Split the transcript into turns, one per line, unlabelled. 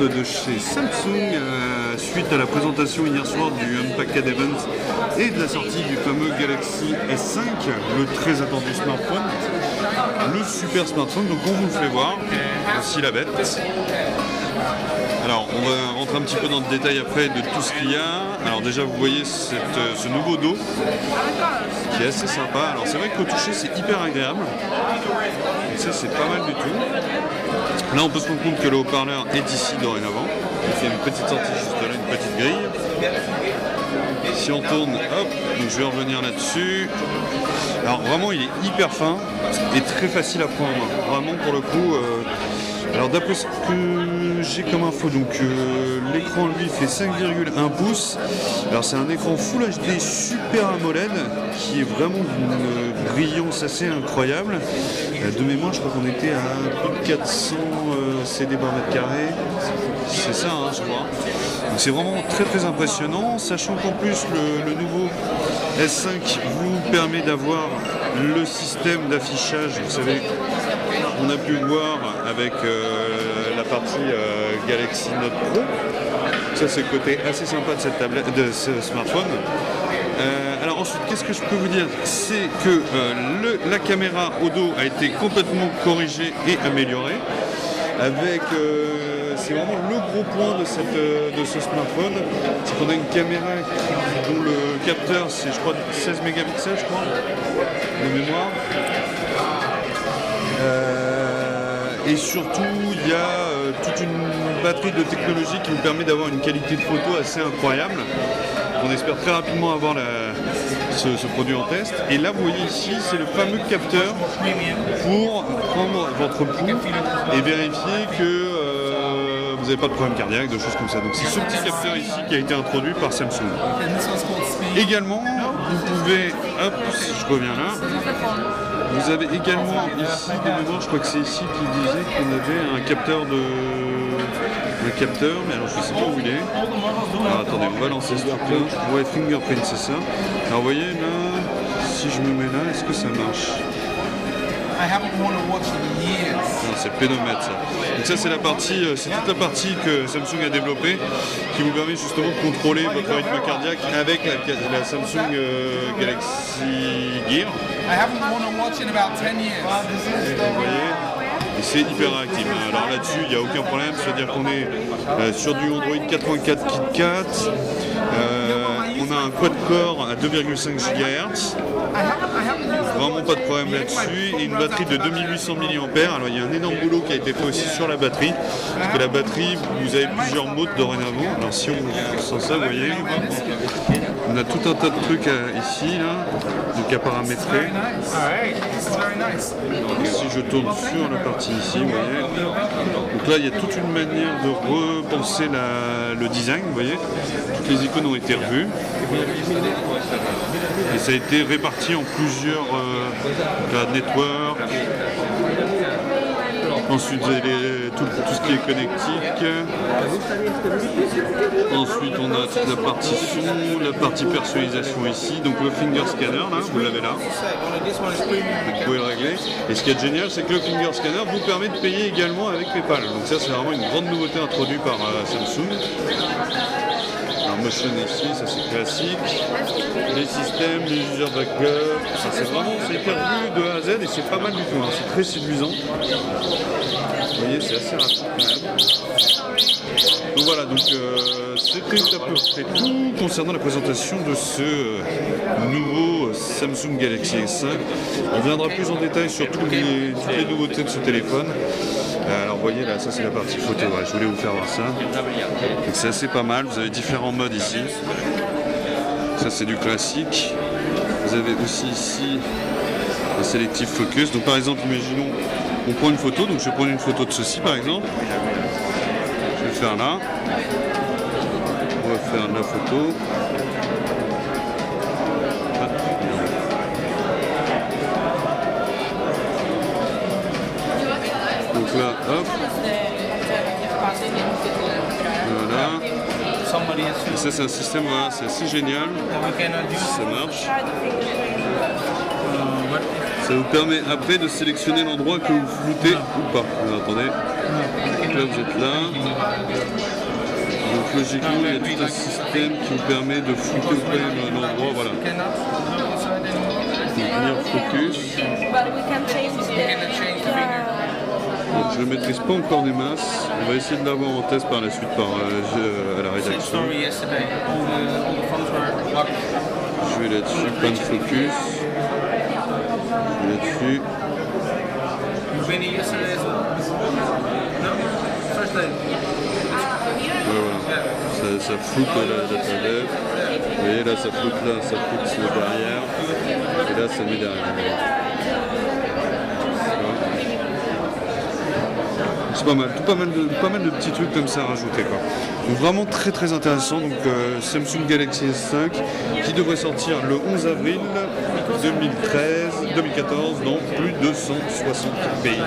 de chez Samsung suite à la présentation hier soir du Unpacked Event et de la sortie du fameux Galaxy S5, le très attendu smartphone, le super smartphone. Donc on vous le fait voir, voici la bête. Alors on va rentrer un petit peu dans le détail après de tout ce qu'il y a. Alors déjà vous voyez ce nouveau dos qui est assez sympa. Alors c'est vrai qu'au toucher c'est hyper agréable. Donc ça c'est pas mal du tout. Là on peut se rendre compte que le haut-parleur est ici dorénavant. Il fait une petite sortie juste là, une petite grille. Si on tourne, hop, donc je vais revenir là-dessus. Alors vraiment il est hyper fin et très facile à prendre. Vraiment pour le coup. Alors d'après ce que j'ai comme info, donc l'écran lui fait 5,1 pouces. Alors c'est un écran Full HD Super AMOLED qui est vraiment d'une brillance assez incroyable. De mémoire je crois qu'on était à plus de 400 CD par mètre carré. C'est ça hein, je crois. Donc c'est vraiment très très impressionnant, sachant qu'en plus le nouveau S5 vous permet d'avoir le système d'affichage, vous savez, on a pu le voir avec la partie Galaxy Note Pro. Ça c'est le côté assez sympa de cette tablette, de ce smartphone. Alors ensuite, qu'est-ce que je peux vous dire? C'est que la caméra au dos a été complètement corrigée et améliorée. Avec, c'est vraiment le gros point de ce smartphone, c'est qu'on a une caméra dont le capteur c'est je crois 16 mégapixels je crois, de mémoire. Et surtout, il y a toute une batterie de technologie qui vous permet d'avoir une qualité de photo assez incroyable. On espère très rapidement avoir ce produit en test. Et là, vous voyez ici, c'est le fameux capteur pour prendre votre pouls et vérifier que vous n'avez pas de problème cardiaque, de choses comme ça. Donc c'est ce petit capteur ici qui a été introduit par Samsung. Également, vous pouvez, hop, si je reviens là, vous avez également ici, de mémoire, je crois que c'est ici qu'il disait qu'on avait un capteur mais alors je ne sais pas où il est. Alors attendez, on va lancer ce truc là. Ouais, fingerprint, c'est ça. Alors vous voyez là, si je me mets là, est-ce que ça marche? Non, c'est le pédomètre ça. Donc ça c'est la partie, c'est toute la partie que Samsung a développée qui vous permet justement de contrôler votre rythme cardiaque avec la Samsung Galaxy Gear. Vous voyez, et c'est hyper réactif. Alors là-dessus il n'y a aucun problème, c'est-à-dire qu'on est sur du Android 84 KitKat. On a un quad-core à 2,5 GHz. Vraiment pas de problème là-dessus. Et une batterie de 2800 mAh. Alors il y a un énorme boulot qui a été fait aussi sur la batterie. Parce que la batterie, vous avez plusieurs modes dorénavant. Alors si on sent ça, vous voyez, on a tout un tas de trucs ici, là, donc à paramétrer. Donc si je tourne sur la partie ici, vous voyez. Donc là il y a toute une manière de repenser le design, vous voyez. Toutes les icônes ont été revues. Et ça a été réparti en plusieurs networks. Ensuite, vous avez tout ce qui est connectique. Ensuite, on a toute la partie son, la partie personnalisation ici. Donc le finger scanner, là, vous l'avez là. Vous pouvez le régler. Et ce qui est génial, c'est que le finger scanner vous permet de payer également avec PayPal. Donc ça, c'est vraiment une grande nouveauté introduite par Samsung. Alors motion ici, ça c'est classique. Les systèmes, les user backup, c'est vraiment hyper vu de A à Z et c'est pas mal du tout, hein. C'est très séduisant. Vous voyez, c'est assez rapide quand même. Donc voilà, c'était à peu près tout concernant la présentation de ce nouveau Samsung Galaxy S5. On viendra plus en détail sur toutes les nouveautés de ce téléphone. Alors vous voyez là, ça c'est la partie photo, ouais, je voulais vous faire voir ça. Donc c'est assez pas mal, vous avez différents modes ici. Ça c'est du classique. Vous avez aussi ici un selective focus. Donc par exemple, imaginons, on prend une photo, donc je vais prendre une photo de ceci par exemple. Je vais faire là. On va faire la photo. Donc là, hop. Voilà. Et ça c'est un système, voilà, c'est assez génial. Ça marche. Ça vous permet après de sélectionner l'endroit que vous floutez ou pas. Alors, attendez. Donc là vous êtes là. Donc logiquement il y a tout un système qui vous permet de flouter au même endroit. Voilà. Donc venir focus. Donc, je ne maîtrise pas encore des masses. On va essayer de l'avoir en test par la suite à la rédaction. Je vais là-dessus, point de focus. Là-dessus. Voilà. Ça floute la data dev. Vous voyez là, ça floute derrière. Et là, ça met derrière. C'est pas mal, pas mal de petits trucs comme ça à rajouter quoi. Donc vraiment très intéressant. Donc Samsung Galaxy S5 qui devrait sortir le 11 avril 2014 dans plus de 160 pays.